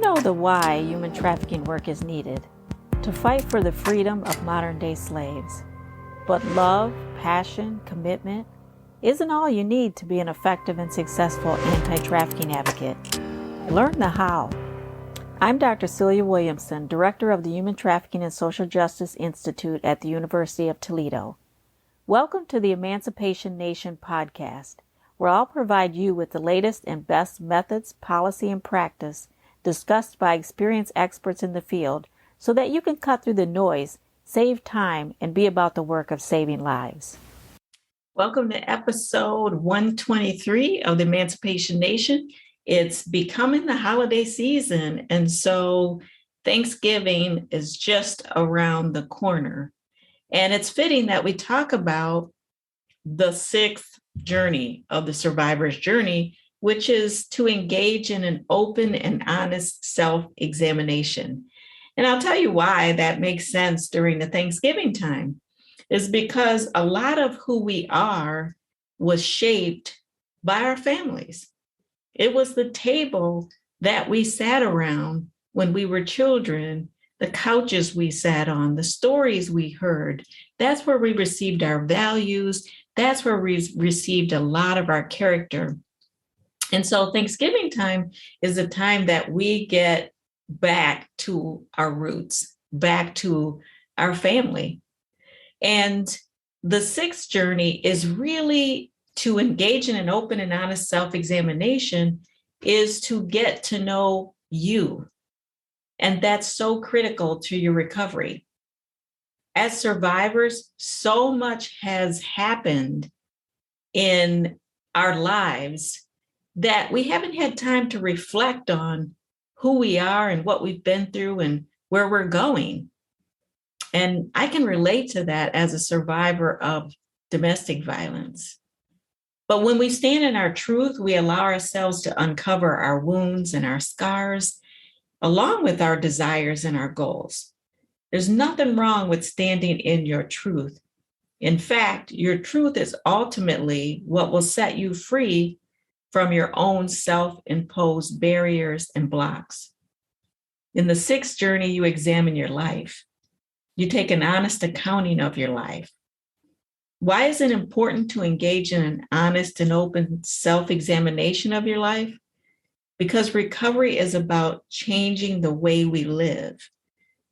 know the why human trafficking work is needed, to fight for the freedom of modern-day slaves. But love, passion, commitment isn't all you need to be an effective and successful anti-trafficking advocate. Learn the how. I'm Dr. Celia Williamson, Director of the Human Trafficking and Social Justice Institute at the University of Toledo. Welcome to the Emancipation Nation podcast, where I'll provide you with the latest and best methods, policy, and practice discussed by experienced experts in the field so that you can cut through the noise, save time, and be about the work of saving lives. Welcome to episode 123 of the Emancipation Nation. It's becoming the holiday season, and so Thanksgiving is just around the corner. And it's fitting that we talk about the sixth journey of the survivor's journey, which is to engage in an open and honest self-examination. And I'll tell you why that makes sense during the Thanksgiving time, is because a lot of who we are was shaped by our families. It was the table that we sat around when we were children, the couches we sat on, the stories we heard. That's where we received our values. That's where we received a lot of our character. And so Thanksgiving time is a time that we get back to our roots, back to our family. And the sixth journey is really to engage in an open and honest self-examination, is to get to know you. And that's so critical to your recovery. As survivors, so much has happened in our lives that we haven't had time to reflect on who we are and what we've been through and where we're going. And I can relate to that as a survivor of domestic violence. But when we stand in our truth, we allow ourselves to uncover our wounds and our scars, along with our desires and our goals. There's nothing wrong with standing in your truth. In fact, your truth is ultimately what will set you free from your own self-imposed barriers and blocks. In the sixth journey, you examine your life. You take an honest accounting of your life. Why is it important to engage in an honest and open self-examination of your life? Because recovery is about changing the way we live.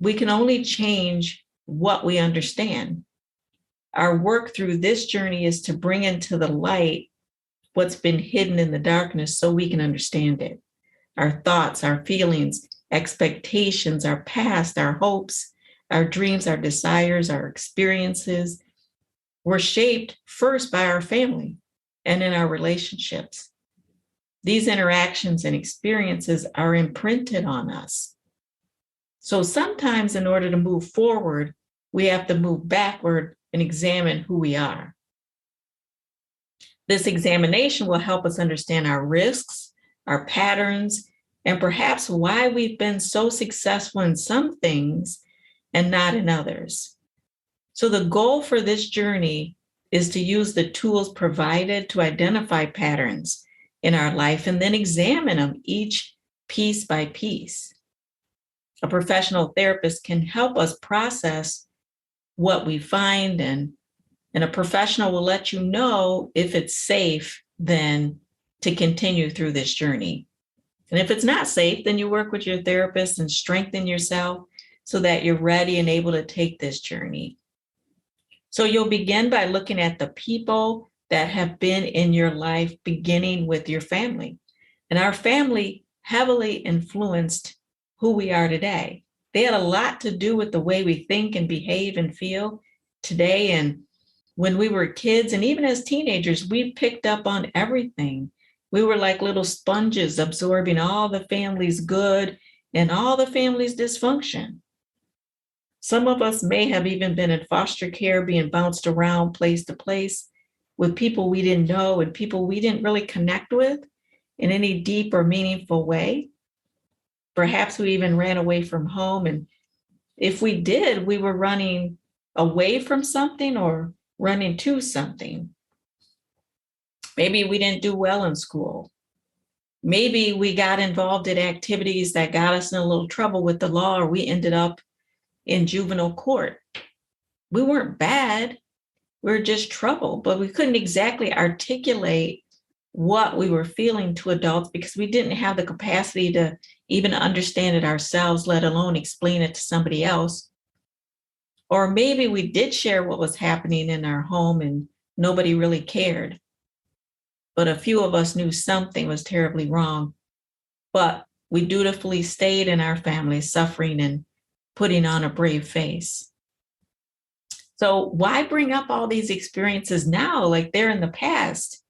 We can only change what we understand. Our work through this journey is to bring into the light what's been hidden in the darkness so we can understand it. Our thoughts, our feelings, expectations, our past, our hopes, our dreams, our desires, our experiences were shaped first by our family and in our relationships. These interactions and experiences are imprinted on us. So sometimes in order to move forward, we have to move backward and examine who we are. This examination will help us understand our risks, our patterns, and perhaps why we've been so successful in some things and not in others. So the goal for this journey is to use the tools provided to identify patterns in our life and then examine them each piece by piece. A professional therapist can help us process what we find, and a professional will let you know if it's safe then to continue through this journey. And if it's not safe, then you work with your therapist and strengthen yourself so that you're ready and able to take this journey. So you'll begin by looking at the people that have been in your life, beginning with your family. And our family heavily influenced who we are today. They had a lot to do with the way we think and behave and feel today. And when we were kids, and even as teenagers, we picked up on everything. We were like little sponges absorbing all the family's good and all the family's dysfunction. Some of us may have even been in foster care, being bounced around place to place with people we didn't know and people we didn't really connect with in any deep or meaningful way. Perhaps we even ran away from home. And if we did, we were running away from something or running to something. Maybe we didn't do well in school. Maybe we got involved in activities that got us in a little trouble with the law, or we ended up in juvenile court. We weren't bad. We were just trouble, but we couldn't exactly articulate what we were feeling to adults because we didn't have the capacity to even understand it ourselves, let alone explain it to somebody else. Or maybe we did share what was happening in our home and nobody really cared. But a few of us knew something was terribly wrong. But we dutifully stayed in our family, suffering and putting on a brave face. So why bring up all these experiences now, like they're in the past?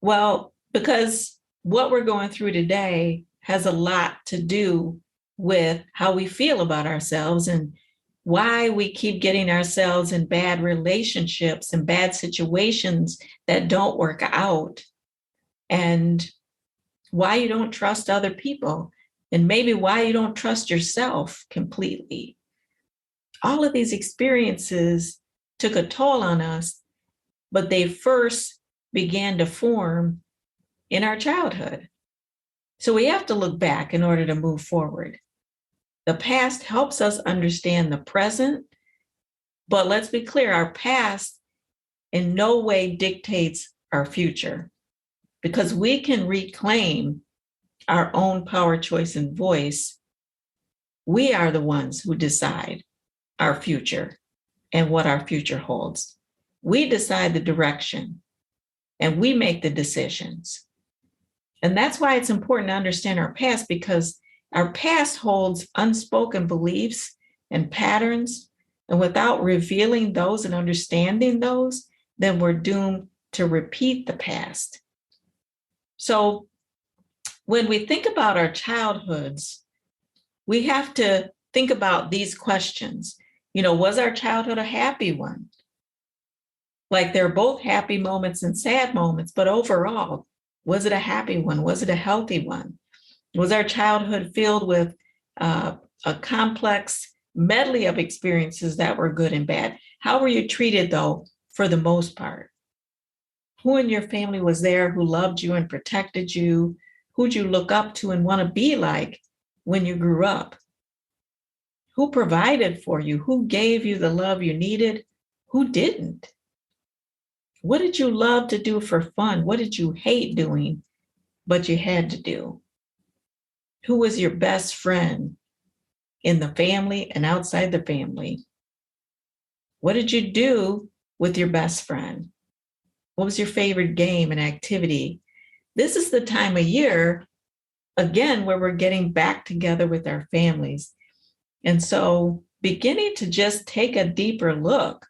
Well, because what we're going through today has a lot to do with how we feel about ourselves and why we keep getting ourselves in bad relationships and bad situations that don't work out, and why you don't trust other people, and maybe why you don't trust yourself completely. All of these experiences took a toll on us, but they first began to form in our childhood. So we have to look back in order to move forward. The past helps us understand the present, but let's be clear, our past in no way dictates our future, because we can reclaim our own power, choice, and voice. We are the ones who decide our future and what our future holds. We decide the direction and we make the decisions. And that's why it's important to understand our past, because our past holds unspoken beliefs and patterns. And without revealing those and understanding those, then we're doomed to repeat the past. So when we think about our childhoods, we have to think about these questions. Was our childhood a happy one? Like, there are both happy moments and sad moments, but overall, was it a happy one? Was it a healthy one? Was our childhood filled with a complex medley of experiences that were good and bad? How were you treated, though, for the most part? Who in your family was there who loved you and protected you? Who'd you look up to and want to be like when you grew up? Who provided for you? Who gave you the love you needed? Who didn't? What did you love to do for fun? What did you hate doing, but you had to do? Who was your best friend in the family and outside the family? What did you do with your best friend? What was your favorite game and activity? This is the time of year, again, where we're getting back together with our families. And so beginning to just take a deeper look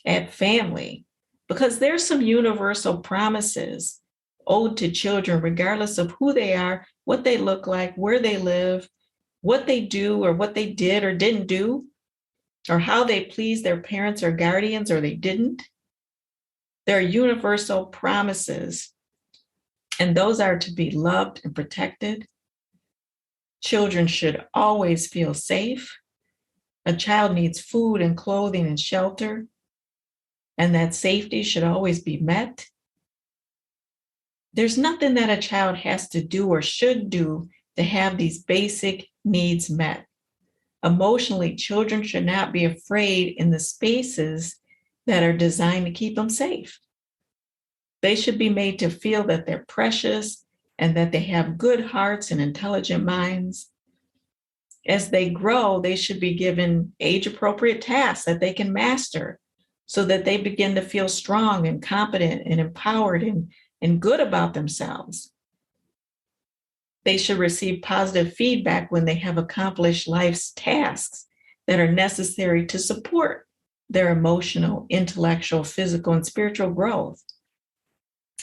at family, because there's some universal promises owed to children, regardless of who they are, what they look like, where they live, what they do or what they did or didn't do, or how they pleased their parents or guardians or they didn't. There are universal promises, and those are to be loved and protected. Children should always feel safe. A child needs food and clothing and shelter, and that safety should always be met. There's nothing that a child has to do or should do to have these basic needs met. Emotionally, children should not be afraid in the spaces that are designed to keep them safe. They should be made to feel that they're precious and that they have good hearts and intelligent minds. As they grow, they should be given age-appropriate tasks that they can master so that they begin to feel strong and competent and empowered and good about themselves. They should receive positive feedback when they have accomplished life's tasks that are necessary to support their emotional, intellectual, physical, and spiritual growth.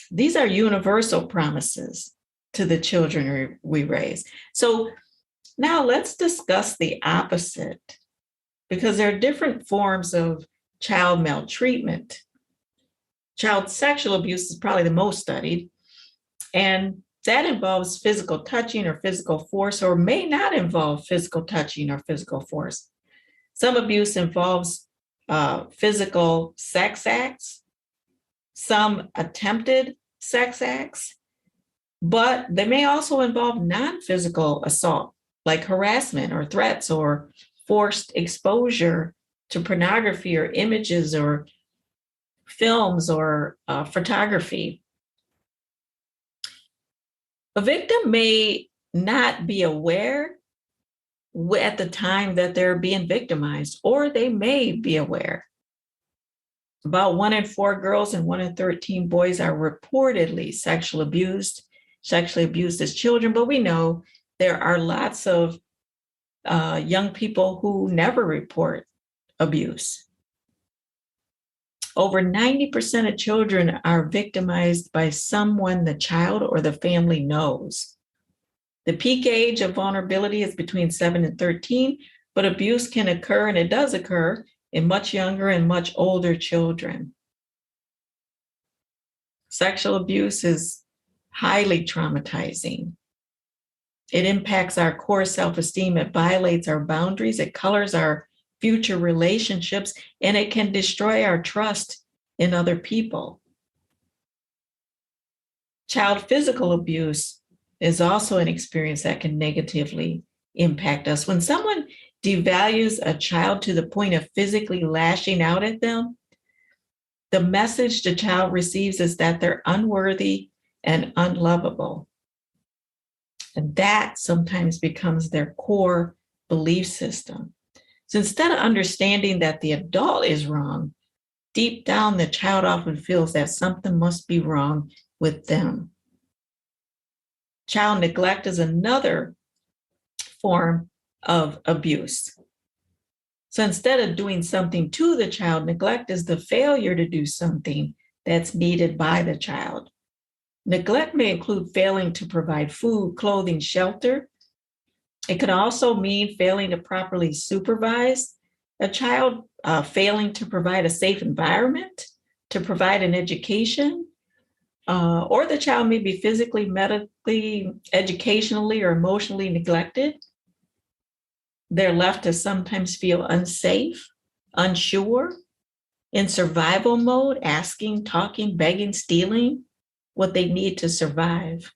These are universal promises to the children we raise. So now let's discuss the opposite, because there are different forms of child maltreatment. Child sexual abuse is probably the most studied, and that involves physical touching or physical force, or may not involve physical touching or physical force. Some abuse involves physical sex acts, some attempted sex acts, But they may also involve non-physical assault, like harassment or threats or forced exposure to pornography or images or films or photography. A victim may not be aware at the time that they're being victimized, or they may be aware. About 1 in 4 girls and 1 in 13 boys are reportedly sexually abused as children, but we know there are lots of young people who never report abuse. Over 90% of children are victimized by someone the child or the family knows. The peak age of vulnerability is between 7 and 13, but abuse can occur, and it does occur, in much younger and much older children. Sexual abuse is highly traumatizing. It impacts our core self-esteem. It violates our boundaries. It colors our future relationships, and it can destroy our trust in other people. Child physical abuse is also an experience that can negatively impact us. When someone devalues a child to the point of physically lashing out at them, the message the child receives is that they're unworthy and unlovable. And that sometimes becomes their core belief system. So instead of understanding that the adult is wrong, deep down the child often feels that something must be wrong with them. Child neglect is another form of abuse. So instead of doing something to the child, neglect is the failure to do something that's needed by the child. Neglect may include failing to provide food, clothing, shelter. It could also mean failing to properly supervise a child, failing to provide a safe environment, to provide an education, or the child may be physically, medically, educationally, or emotionally neglected. They're left to sometimes feel unsafe, unsure, in survival mode, asking, talking, begging, stealing what they need to survive.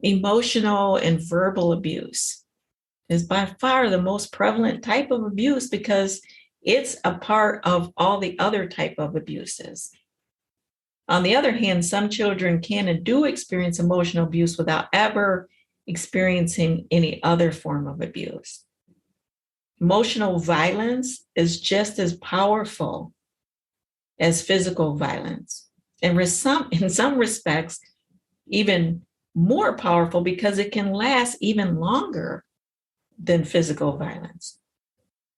Emotional and verbal abuse is by far the most prevalent type of abuse because it's a part of all the other type of abuses. On the other hand, some children can and do experience emotional abuse without ever experiencing any other form of abuse. Emotional violence is just as powerful as physical violence, and in some respects, even more powerful because it can last even longer than physical violence.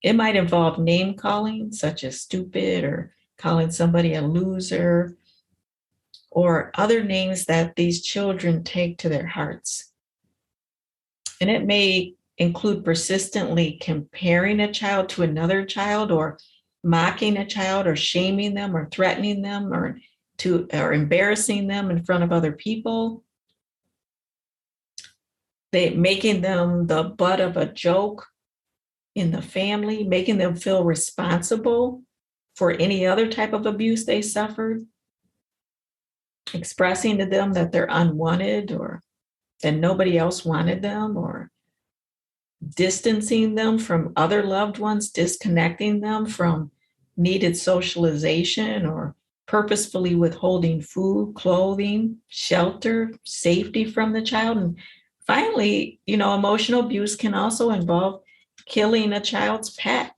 It might involve name calling, such as stupid, or calling somebody a loser, or other names that these children take to their hearts. And it may include persistently comparing a child to another child, or mocking a child, or shaming them, or threatening them, or embarrassing them in front of other people. Making them the butt of a joke in the family, making them feel responsible for any other type of abuse they suffered, expressing to them that they're unwanted or that nobody else wanted them, or distancing them from other loved ones, disconnecting them from needed socialization, or purposefully withholding food, clothing, shelter, safety from the child. And finally, emotional abuse can also involve killing a child's pet.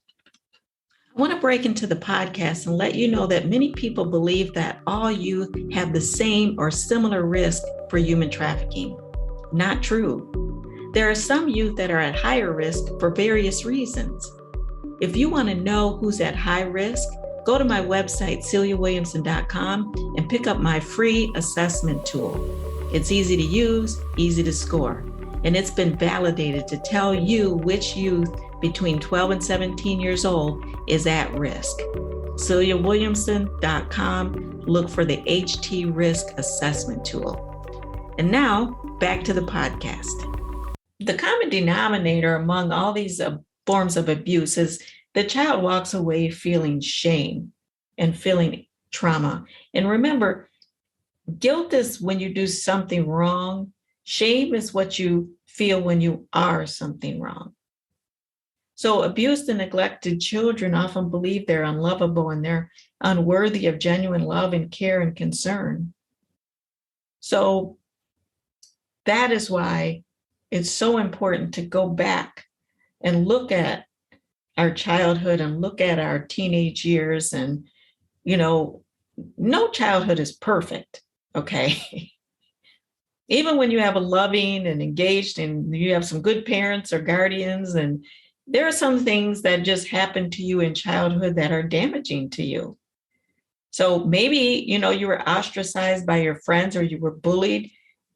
I want to break into the podcast and let you know that many people believe that all youth have the same or similar risk for human trafficking. Not true. There are some youth that are at higher risk for various reasons. If you want to know who's at high risk, go to my website, celiawilliamson.com, and pick up my free assessment tool. It's easy to use, easy to score, and it's been validated to tell you which youth between 12 and 17 years old is at risk. celiawilliamson.com, look for the HT Risk Assessment Tool. And now, back to the podcast. The common denominator among all these forms of abuse is the child walks away feeling shame and feeling trauma. And remember, Guilt is when you do something wrong. Shame is what you feel when you are something wrong. So abused and neglected children often believe they're unlovable and they're unworthy of genuine love and care and concern. So that is why it's so important to go back and look at our childhood and look at our teenage years. And, no childhood is perfect, okay? Even when you have a loving and engaged and you have some good parents or guardians, and there are some things that just happen to you in childhood that are damaging to you. So maybe, you were ostracized by your friends or you were bullied,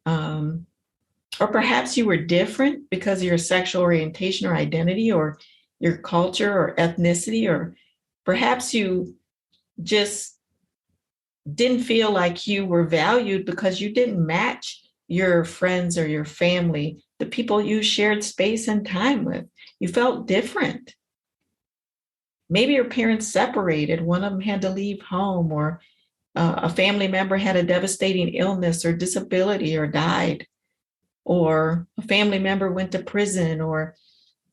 or perhaps you were different because of your sexual orientation or identity or your culture or ethnicity, or perhaps you just didn't feel like you were valued because you didn't match your friends or your family, the people you shared space and time with. You felt different. Maybe your parents separated, one of them had to leave home, or a family member had a devastating illness or disability or died, or a family member went to prison, or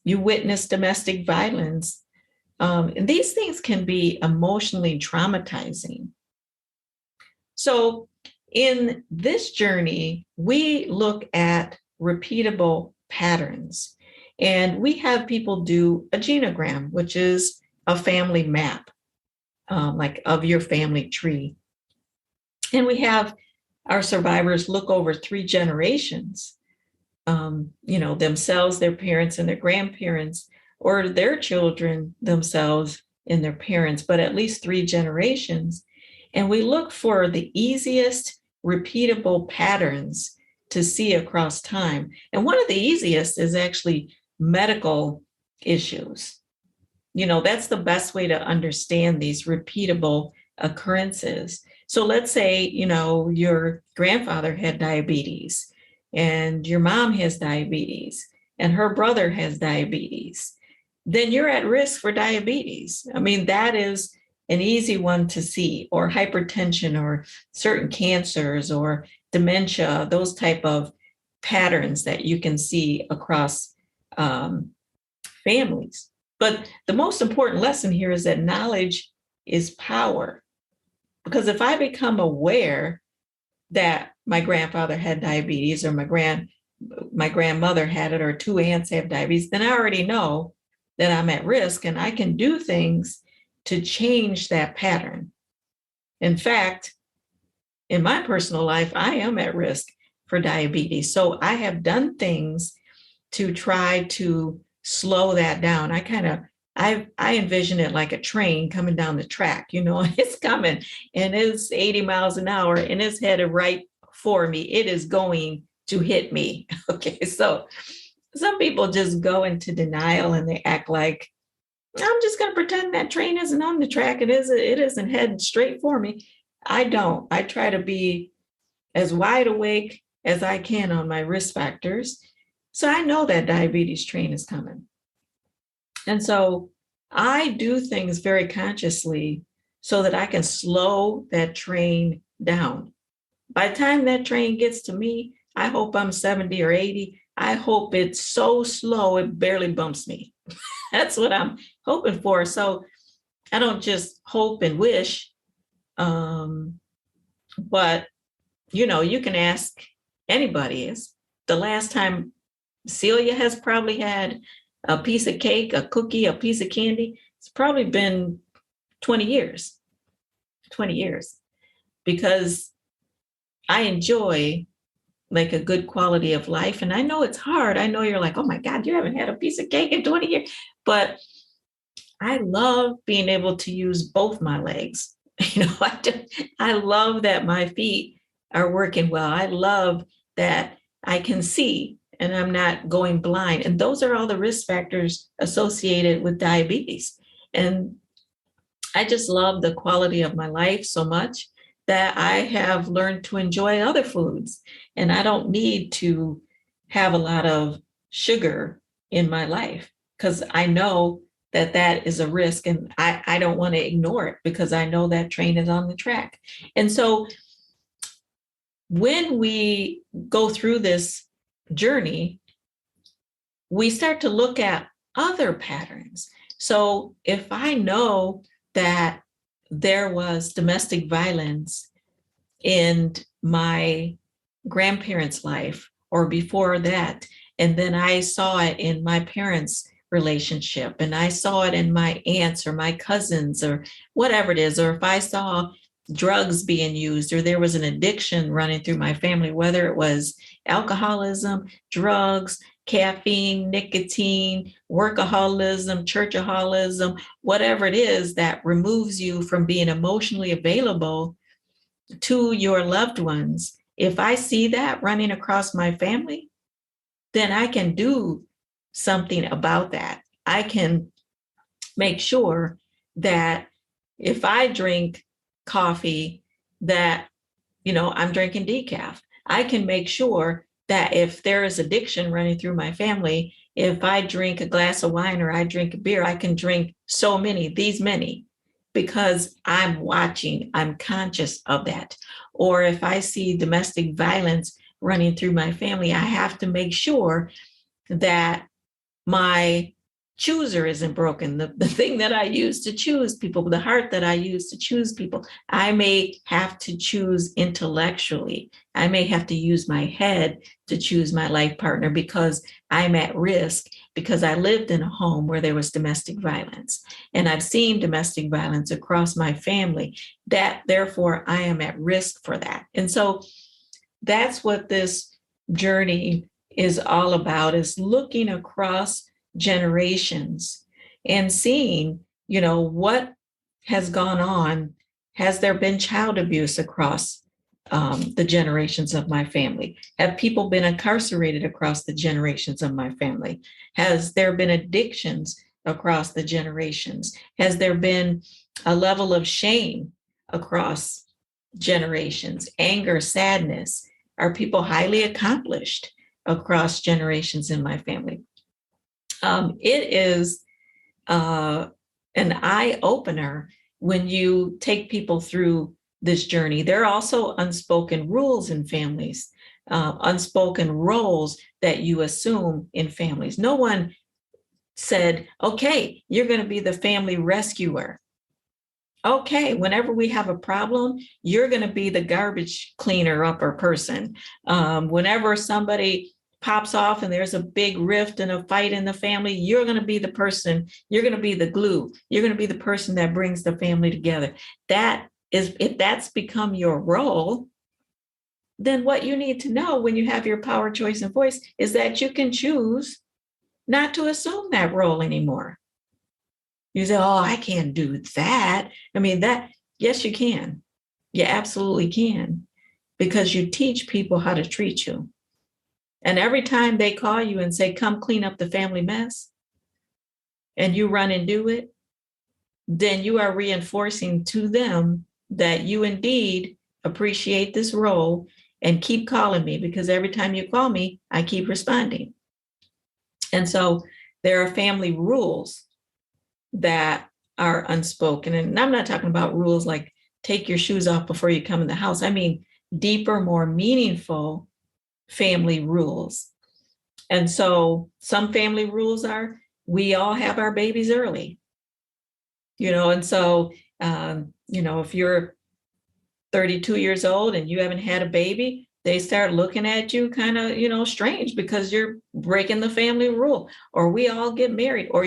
you witnessed domestic violence. And these things can be emotionally traumatizing. So in this journey, we look at repeatable patterns, and we have people do a genogram, which is a family map, like of your family tree. And we have our survivors look over 3 generations, themselves, their parents, and their grandparents, or their children themselves and their parents, but at least 3 generations. And we look for the easiest repeatable patterns to see across time. And one of the easiest is actually medical issues. That's the best way to understand these repeatable occurrences. So let's say, your grandfather had diabetes and your mom has diabetes and her brother has diabetes. Then you're at risk for diabetes. I mean, that is an easy one to see, or hypertension, or certain cancers, or dementia, those type of patterns that you can see across families. But the most important lesson here is that knowledge is power. Because if I become aware that my grandfather had diabetes, or my grandmother had it, or 2 aunts have diabetes, then I already know that I'm at risk and I can do things to change that pattern. In fact, in my personal life, I am at risk for diabetes. So I have done things to try to slow that down. I envision it like a train coming down the track. It's coming and it's 80 miles an hour and it's headed right for me. It is going to hit me. Okay, so some people just go into denial and they act like, I'm just going to pretend that train isn't on the track. It isn't heading straight for me. I don't. I try to be as wide awake as I can on my risk factors. So I know that diabetes train is coming. And so I do things very consciously so that I can slow that train down. By the time that train gets to me, I hope I'm 70 or 80. I hope it's so slow it barely bumps me. That's what I'm hoping for. So I don't just hope and wish, but you can ask anybody. It's the last time Celia has probably had a piece of cake, a cookie, a piece of candy. It's probably been 20 years, because I enjoy like a good quality of life. And I know it's hard. I know you're like, oh my God, you haven't had a piece of cake in 20 years. But I love being able to use both my legs. I love that my feet are working well. I love that I can see and I'm not going blind. And those are all the risk factors associated with diabetes. And I just love the quality of my life so much that I have learned to enjoy other foods. And I don't need to have a lot of sugar in my life because I know that that is a risk and I don't want to ignore it because I know that train is on the track. And so when we go through this journey, we start to look at other patterns. So if I know that there was domestic violence in my grandparents' life or before that, and then I saw it in my parents' relationship, and I saw it in my aunts or my cousins or whatever it is, or if I saw drugs being used or there was an addiction running through my family, whether it was alcoholism, drugs, caffeine, nicotine, workaholism, churchaholism, whatever it is that removes you from being emotionally available to your loved ones. If I see that running across my family, then I can do something about that. I can make sure that if I drink coffee, that, I'm drinking decaf. I can make sure that if there is addiction running through my family, if I drink a glass of wine or I drink a beer, I can drink these many, because I'm watching, I'm conscious of that. Or if I see domestic violence running through my family, I have to make sure that my chooser isn't broken. The thing that I use to choose people, the heart that I use to choose people, I may have to choose intellectually. I may have to use my head to choose my life partner because I'm at risk, because I lived in a home where there was domestic violence. And I've seen domestic violence across my family, that therefore I am at risk for that. And so that's what this journey is all about, is looking across generations and seeing, what has gone on. Has there been child abuse across the generations of my family? Have people been incarcerated across the generations of my family? Has there been addictions across the generations? Has there been a level of shame across generations? Anger, sadness? Are people highly accomplished across generations in my family? It is an eye opener when you take people through this journey. There are also unspoken rules in families, unspoken roles that you assume in families. No one said, okay, you're going to be the family rescuer. Okay, whenever we have a problem, you're going to be the garbage cleaner upper person. Whenever somebody pops off and there's a big rift and a fight in the family, you're going to be the person, you're going to be the glue. You're going to be the person that brings the family together. That is, if that's become your role, then what you need to know when you have your power, choice, and voice is that you can choose not to assume that role anymore. You say, oh, I can't do that. I mean, yes, you can. You absolutely can, because you teach people how to treat you. And every time they call you and say, come clean up the family mess, and you run and do it, then you are reinforcing to them that you indeed appreciate this role and keep calling me, because every time you call me, I keep responding. And so there are family rules that are unspoken. And I'm not talking about rules like take your shoes off before you come in the house. I mean, deeper, more meaningful family rules. And so some family rules are, we all have our babies early, and so, if you're 32 years old and you haven't had a baby, they start looking at you kind of, strange, because you're breaking the family rule. Or we all get married, or,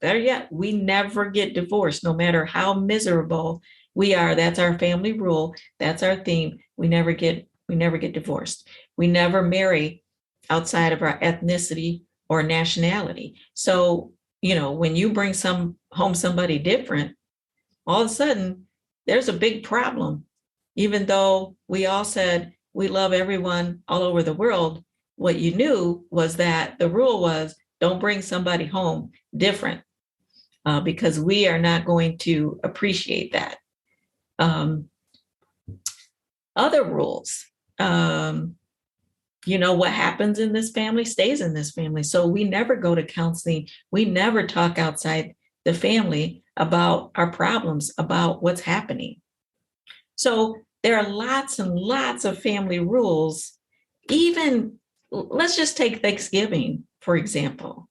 better yet, we never get divorced, no matter how miserable we are. That's our family rule. That's our theme. We never get divorced. We never marry outside of our ethnicity or nationality. So, when you bring home somebody different, all of a sudden there's a big problem. Even though we all said we love everyone all over the world, what you knew was that the rule was, don't bring somebody home different, because we are not going to appreciate that. Other rules, what happens in this family stays in this family. So we never go to counseling. We never talk outside the family about our problems, about what's happening. So There are lots and lots of family rules. Even, let's just take Thanksgiving, for example.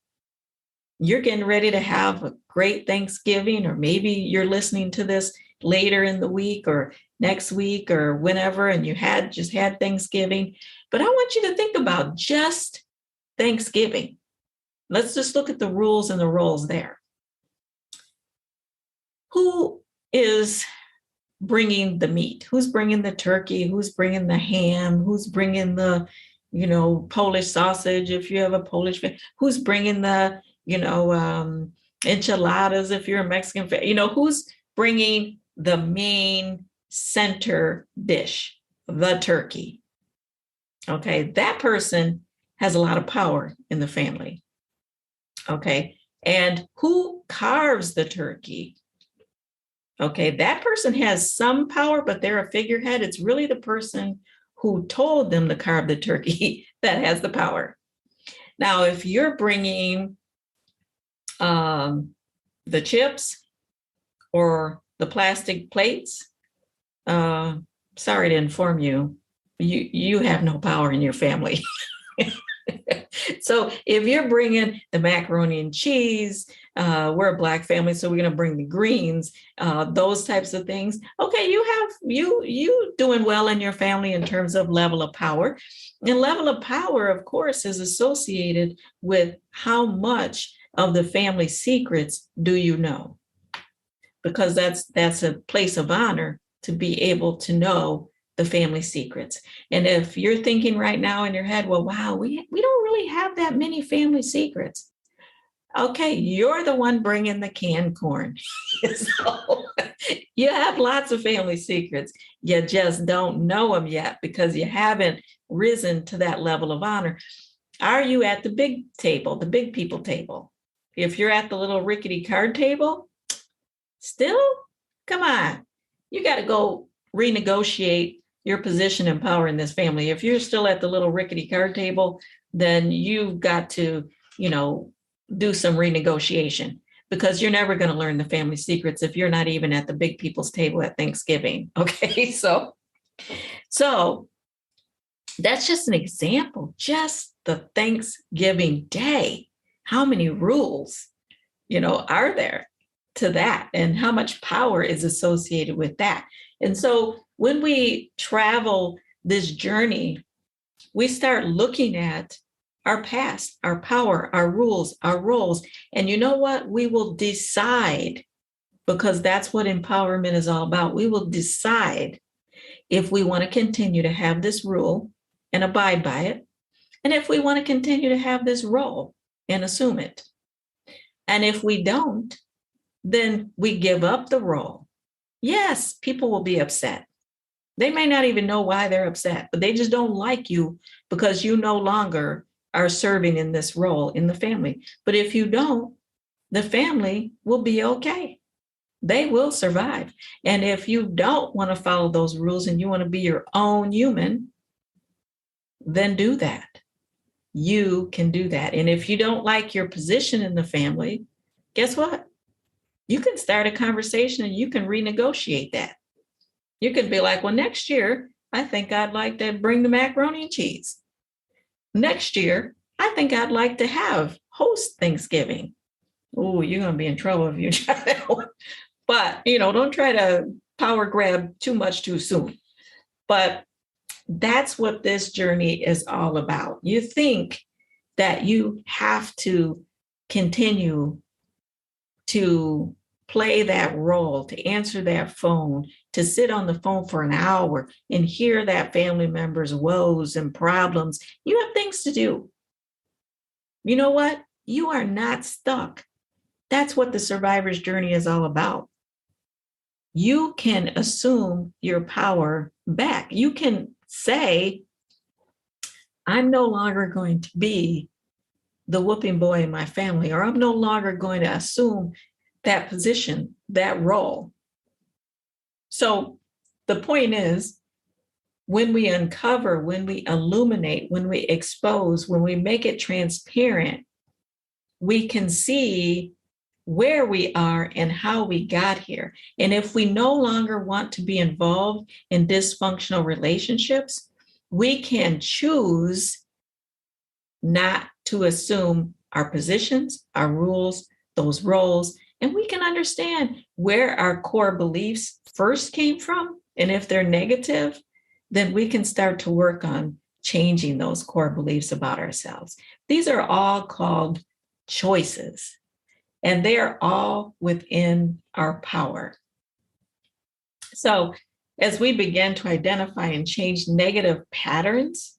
You're getting ready to have a great Thanksgiving, or maybe you're listening to this later in the week or next week or whenever, and you just had Thanksgiving. But I want you to think about just Thanksgiving. Let's just look at the rules and the roles there. Who is bringing the meat? Who's bringing the turkey? Who's bringing the ham? Who's bringing the, Polish sausage if you have a Polish family? Who's bringing the, enchiladas if you're a Mexican family? Who's bringing the main center dish, the turkey? Okay, that person has a lot of power in the family. Okay, and who carves the turkey? Okay, that person has some power, but they're a figurehead. It's really the person who told them to carve the turkey that has the power. Now, if you're bringing the chips or the plastic plates, sorry to inform you, you have no power in your family. So if you're bringing the macaroni and cheese, we're a Black family, so we're going to bring the greens, those types of things. Okay, you doing well in your family in terms of level of power. And level of power, of course, is associated with how much of the family secrets do you know? Because that's a place of honor to be able to know the family secrets. And if you're thinking right now in your head, well, wow, we don't really have that many family secrets. Okay, you're the one bringing the canned corn. So you have lots of family secrets. You just don't know them yet because you haven't risen to that level of honor. Are you at the big table, the big people table? If you're at the little rickety card table, still, come on, you got to go renegotiate your position and power in this family. If you're still at the little rickety card table, then you've got to, do some renegotiation, because you're never going to learn the family secrets if you're not even at the big people's table at Thanksgiving. Okay, so that's just an example, just the Thanksgiving day. How many rules, are there to that, and how much power is associated with that? And so when we travel this journey, we start looking at our past, our power, our rules, our roles. And you know what? We will decide, because that's what empowerment is all about. We will decide if we want to continue to have this rule and abide by it, and if we want to continue to have this role and assume it. And if we don't, then we give up the role. Yes, people will be upset. They may not even know why they're upset, but they just don't like you because you no longer are serving in this role in the family. But if you don't, the family will be okay. They will survive. And if you don't want to follow those rules and you want to be your own human, then do that. You can do that. And if you don't like your position in the family, guess what? You can start a conversation and you can renegotiate that. You could be like, well, next year, I think I'd like to bring the macaroni and cheese. Next year, I think I'd like to host Thanksgiving. Oh, you're going to be in trouble if you try that one. But, don't try to power grab too much too soon. But that's what this journey is all about. You think that you have to continue to play that role, to answer that phone, to sit on the phone for an hour and hear that family member's woes and problems. You have things to do. You know what? You are not stuck. That's what the survivor's journey is all about. You can assume your power back. You can say, I'm no longer going to be the whooping boy in my family, or I'm no longer going to assume that position, that role. So the point is, when we uncover, when we illuminate, when we expose, when we make it transparent, we can see where we are and how we got here. And if we no longer want to be involved in dysfunctional relationships, we can choose not to assume our positions, our rules, those roles, and we can understand where our core beliefs first came from. And if they're negative, then we can start to work on changing those core beliefs about ourselves. These are all called choices, and they are all within our power. So, as we begin to identify and change negative patterns,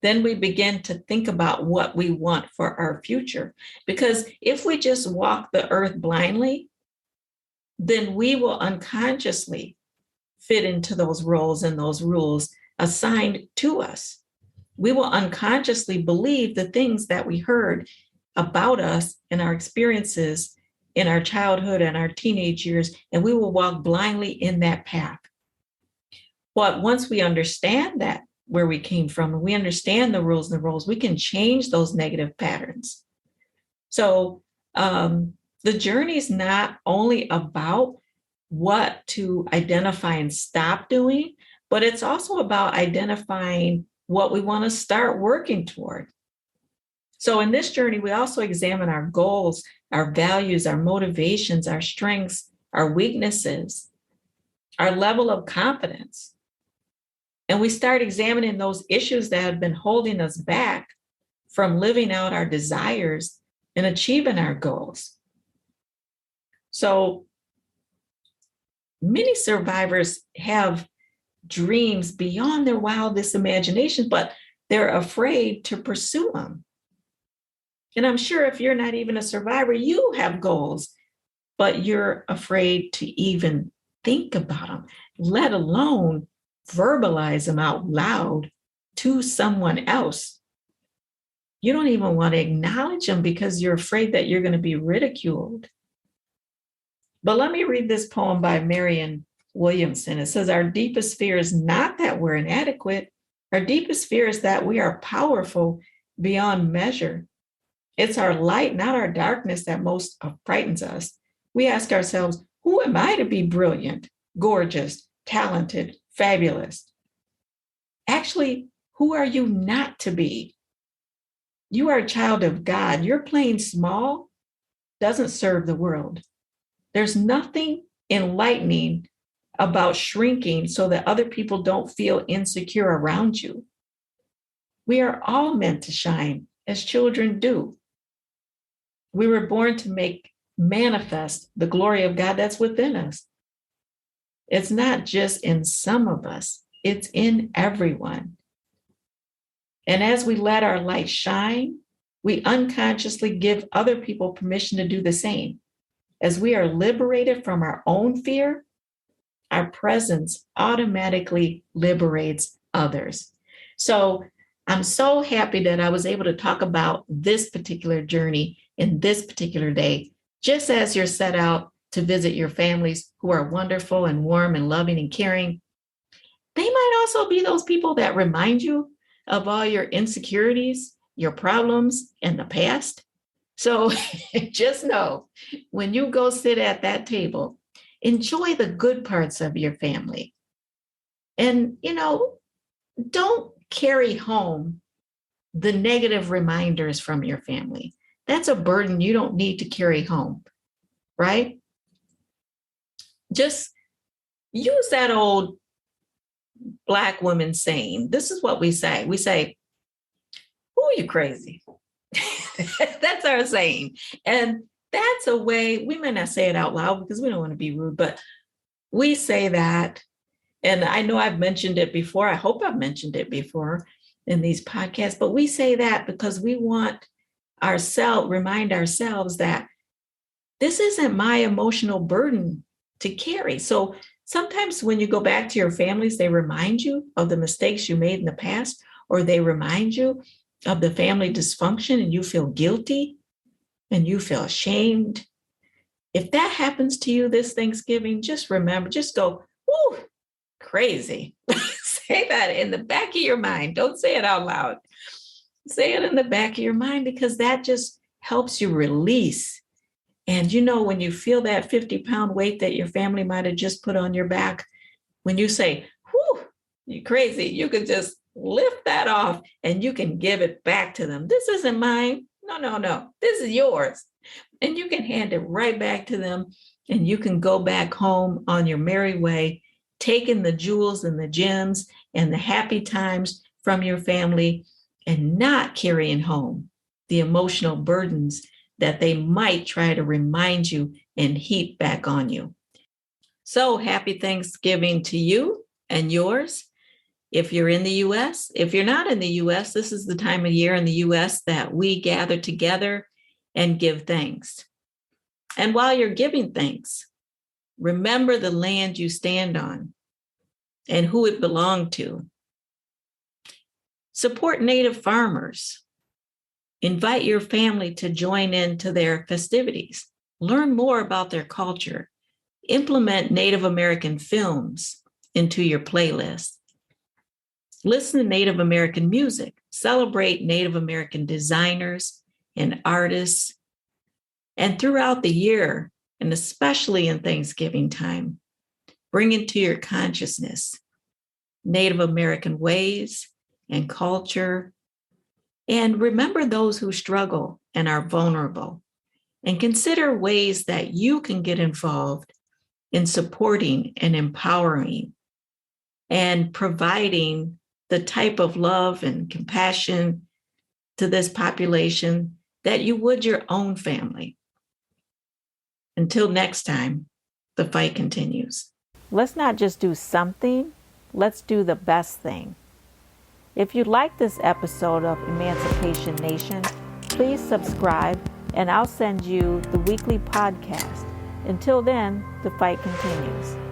then we begin to think about what we want for our future. Because if we just walk the earth blindly, then we will unconsciously fit into those roles and those rules assigned to us. We will unconsciously believe the things that we heard about us and our experiences in our childhood and our teenage years, and we will walk blindly in that path. But once we understand that, where we came from, and we understand the rules and the roles, we can change those negative patterns. So the journey is not only about what to identify and stop doing, but it's also about identifying what we want to start working toward. So in this journey, we also examine our goals, our values, our motivations, our strengths, our weaknesses, our level of confidence. And we start examining those issues that have been holding us back from living out our desires and achieving our goals. So many survivors have dreams beyond their wildest imagination, but they're afraid to pursue them. And I'm sure if you're not even a survivor, you have goals, but you're afraid to even think about them, let alone verbalize them out loud to someone else. You don't even want to acknowledge them because you're afraid that you're going to be ridiculed. But let me read this poem by Marianne Williamson. It says, our deepest fear is not that we're inadequate. Our deepest fear is that we are powerful beyond measure. It's our light, not our darkness, that most frightens us. We ask ourselves, who am I to be brilliant, gorgeous, talented, fabulous? Actually, who are you not to be? You are a child of God. Your playing small doesn't serve the world. There's nothing enlightening about shrinking so that other people don't feel insecure around you. We are all meant to shine as children do. We were born to make manifest the glory of God that's within us. It's not just in some of us, it's in everyone. And as we let our light shine, we unconsciously give other people permission to do the same. As we are liberated from our own fear, our presence automatically liberates others. So I'm so happy that I was able to talk about this particular journey in this particular day, just as you're set out to visit your families who are wonderful and warm and loving and caring. They might also be those people that remind you of all your insecurities, your problems, and the past. So just know, when you go sit at that table, enjoy the good parts of your family. And, don't carry home the negative reminders from your family. That's a burden you don't need to carry home, right? Just use that old Black woman saying. This is what we say. We say, "Oh, you crazy." That's our saying. And that's a way, we may not say it out loud because we don't want to be rude, but we say that. And I know I've mentioned it before. I hope I've mentioned it before in these podcasts, but we say that because we want remind ourselves that this isn't my emotional burden to carry. So sometimes when you go back to your families, they remind you of the mistakes you made in the past, or they remind you of the family dysfunction and you feel guilty and you feel ashamed. If that happens to you this Thanksgiving, just remember, just go, "Woo, crazy." Say that in the back of your mind. Don't say it out loud. Say it in the back of your mind, because that just helps you release And when you feel that 50-pound weight that your family might have just put on your back, when you say, whew, you're crazy, you can just lift that off and you can give it back to them. This isn't mine. No. This is yours. And you can hand it right back to them, and you can go back home on your merry way, taking the jewels and the gems and the happy times from your family and not carrying home the emotional burdens that they might try to remind you and heap back on you. So happy Thanksgiving to you and yours. If you're in the U.S., if you're not in the U.S., this is the time of year in the U.S. that we gather together and give thanks. And while you're giving thanks, remember the land you stand on and who it belonged to. Support Native farmers. Invite your family to join into their festivities. Learn more about their culture. Implement Native American films into your playlist. Listen to Native American music. Celebrate Native American designers and artists. And throughout the year, and especially in Thanksgiving time, bring into your consciousness Native American ways and culture. And remember those who struggle and are vulnerable. And consider ways that you can get involved in supporting and empowering and providing the type of love and compassion to this population that you would your own family. Until next time, the fight continues. Let's not just do something, let's do the best thing. If you like this episode of Emancipation Nation, please subscribe and I'll send you the weekly podcast. Until then, the fight continues.